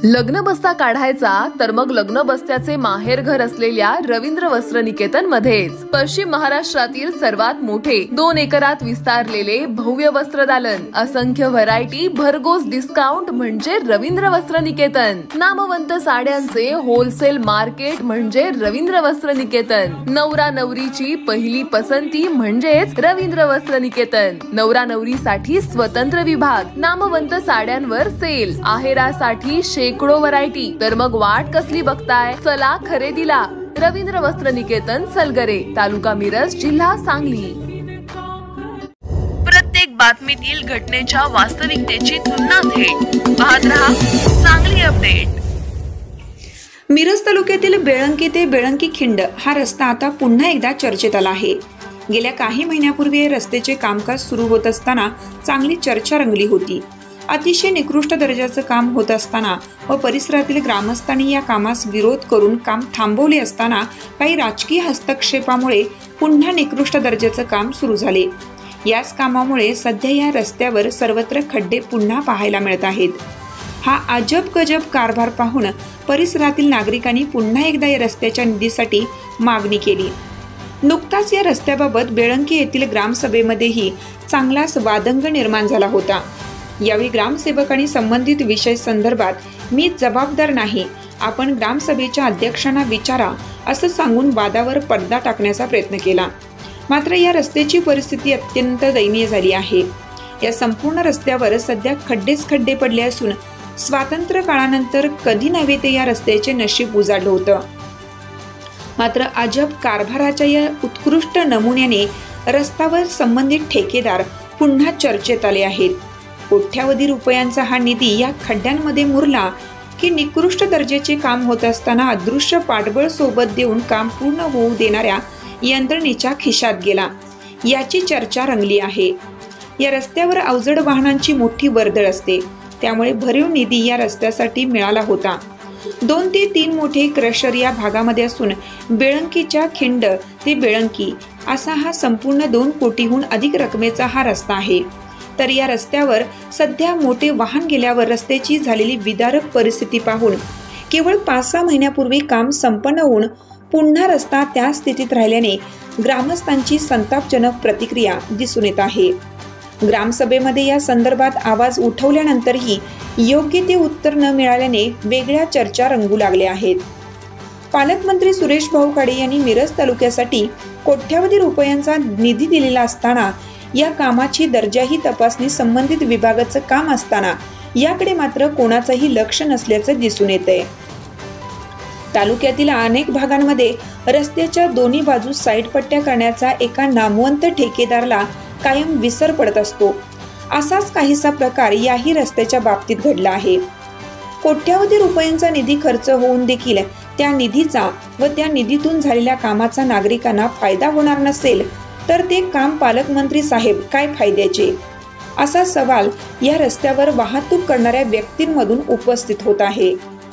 लग्न बस्ता काढायचा तर मग लग्न बस्त्याचे माहेर घर असलेल्या रवींद्र वस्त्र निकेतन मध्येच पश्चिम महाराष्ट्रातील सर्वात मोठे 2 एकरात विस्तारलेले भव्य वस्त्रदालन, असंख्य व्हरायटी, भरघोस डिस्काउंट म्हणजे रवींद्र वस्त्र निकेतन। नामवंत साड्यांचे होलसेल मार्केट म्हणजे रवींद्र वस्त्र निकेतन। नवरा नवरीची पहिली पसंती म्हणजेच रवींद्र वस्त्र निकेतन। नवरा नवरीसाठी स्वतंत्र विभाग, नामवंत साड्यांवर सेल, आहेरासाठी शेकडो व्हरायटी। तर मग वाट कसली बघताय, चला खरेदीला। रवींद्र वस्त्र निकेतन, सलगरे, तालुका मिरज, जिल्हा सांगली। प्रत्येक बातमीतील घटनेच्या वास्तविकतेची तुलना थेट पाहत रहा सांगली अपडेट। मिरज तालुक्यातील बेळंकी ते बेळंकी खिंड हा रस्ता आता पुन्हा एकदा चर्चेत आला आहे। गेल्या काही महिन्यापूर्वी रस्त्याचे कामकाज सुरू होत असताना चांगली चर्चा रंगली होती। अतिशय निकृष्ट दर्जाचं काम होत असताना व परिसरातील ग्रामस्थांनी या कामास विरोध करून काम थांबवले असताना काही राजकीय हस्तक्षेपामुळे पुन्हा निकृष्ट दर्जाचं काम सुरू झाले। याच कामामुळे सध्या या रस्त्यावर सर्वत्र खड्डे पुन्हा पाहायला मिळत आहेत। हा अजब गजब कारभार पाहून परिसरातील नागरिकांनी पुन्हा एकदा या रस्त्याच्या निधीसाठी मागणी केली। नुकताच या रस्त्याबाबत बेळंकी येथील ग्रामसभेमध्येही चांगलाच वादंग निर्माण झाला होता। यावेळी ग्रामसेवकांनी संबंधित विषय संदर्भात मी जबाबदार नाही, आपण ग्रामसभेच्या अध्यक्षांना विचारा असं सांगून वादावर पडदा टाकण्याचा प्रयत्न केला। मात्र या रस्त्याची परिस्थिती अत्यंत दयनीय झाली आहे। या संपूर्ण रस्त्यावर सध्या खड्डेच खड्डे पडले असून स्वातंत्र्य काळानंतर कधी नव्हे ते या रस्त्याचे नशीब उजाडलं होतं। मात्र अजब कारभाराच्या या उत्कृष्ट नमुन्याने रस्त्यावर संबंधित ठेकेदार पुन्हा चर्चेत आले आहेत। कोट्यावधी रुपयांचा हा निधी या खड्ड्यांमध्ये मुरला की निकृष्ट दर्जाचे काम होत असताना अदृश्य पाठबळ सोबत देऊन काम पूर्ण होऊ देणाऱ्या यंत्रणेच्या खिशात गेला, याची चर्चा रंगली आहे। या रस्त्यावर अवजड वाहनांची मोठी वर्दळ असते, त्यामुळे भरीव निधी या रस्त्यासाठी मिळाला होता। 2 ते 3 मोठे क्रशर या भागामध्ये असून बेळंकीच्या खिंड ते बेळंकी असा हा संपूर्ण 2 कोटीहून अधिक रकमेचा हा रस्ता आहे। तर या रस्त्यावर सध्या मोठे वाहन गेल्यावर रस्त्याची झालेली विदारक परिस्थिती पाहून केवळ 5-6 महिन्यापूर्वी काम संपन्न होऊन पुन्हा रस्ता त्या स्थितीत राहिल्याने ग्रामस्थांची संतापजनक प्रतिक्रिया दिसून येत आहे। ग्रामसभेमध्ये या संदर्भात आवाज उठवल्यानंतरही योग्य ते उत्तर न मिळाल्याने वेगळ्या चर्चा रंगू लागल्या आहेत। पालकमंत्री सुरेश भाऊ खाडे यांनी मिरज तालुक्यासाठी कोट्यावधी रुपयांचा निधी दिलेला असताना या कामाची दर्जाही तपासणी संबंधित विभागाचं काम असताना याकडे मात्र कोणाचंही लक्ष नसल्याचं दिसून येतंय। तालुक्यातील अनेक भागांमध्ये रस्त्याच्या दोन्ही बाजूस साईड पट्ट्या करण्याचा एका नामवंत ठेकेदाराला कायम विसर पडत असतो। असाच काहीसा प्रकार याही रस्त्याच्या बाबतीत घडला आहे। कोट्यावधी रुपयांचा निधी खर्च होऊन देखील त्या निधीचा व त्या निधीतून झालेल्या कामाचा नागरिकांना फायदा होणार नसेल तर ते काम पालकमंत्री साहेब काय फायद्याचे, असा सवाल या रस्त्यावर वाहतूक करणाऱ्या व्यक्तींमधून उपस्थित होत आहे।